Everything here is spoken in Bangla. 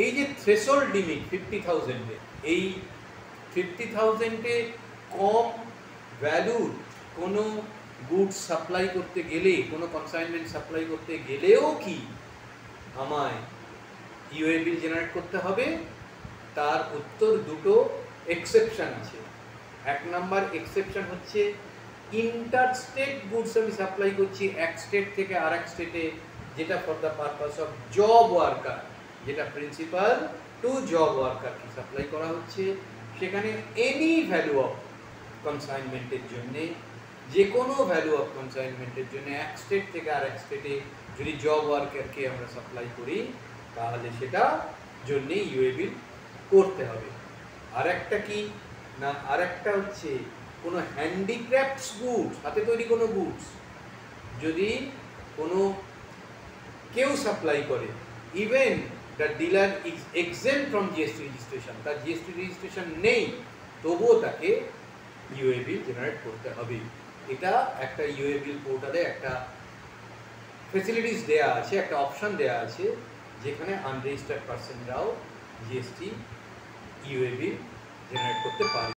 এই যে থ্রেশহোল্ড লিমিট 50,000 এই 50,000 কম ভ্যালুর কোনো গুডস সাপ্লাই করতে গেলে, কোনো কনসাইনমেন্ট সাপ্লাই করতে গেলেও কি আমায় ইউএ বিল জেনারেট করতে হবে? তার উত্তর দুটো এক্সেপশন আছে। এক নাম্বার এক্সেপশন হচ্ছে ইন্টার স্টেট গুডস আমি সাপ্লাই করছি এক স্টেট থেকে আর এক স্টেটে, যেটা for the purpose of job worker, যেটা প্রিন্সিপাল টু জব ওয়ার্কারকে সাপ্লাই করা হচ্ছে, সেখানে এনি ভ্যালু অফ কনসাইনমেন্টের জন্যে, যে কোনো ভ্যালু অফ কনসাইনমেন্টের জন্য এক স্টেট থেকে আর এক স্টেটে যদি জব ওয়ার্কারকে আমরা সাপ্লাই করি, তাহলে সেটা জন্যে ইউএ বিল করতে হবে। আর একটা কি না, আর একটা হচ্ছে কোনো হ্যান্ডিক্রাফটস গুডস, হাতে তৈরি কোনো গুডস যদি কোনো কেউ সাপ্লাই করে, even the dealer is exempt from GST registration, তার জিএসটি রেজিস্ট্রেশন নেই, তবুও তাকে ইউএ বিল জেনারেট করতে হবে। এটা একটা ইউএ বিল পোর্টালে একটা ফেসিলিটিস দেয়া আছে, একটা অপশন দেয়া আছে, যেখানে আনরেজিস্টার্ড পার্সনরাও জিএসটি ইউএ বিল জেনারেট করতে পারে।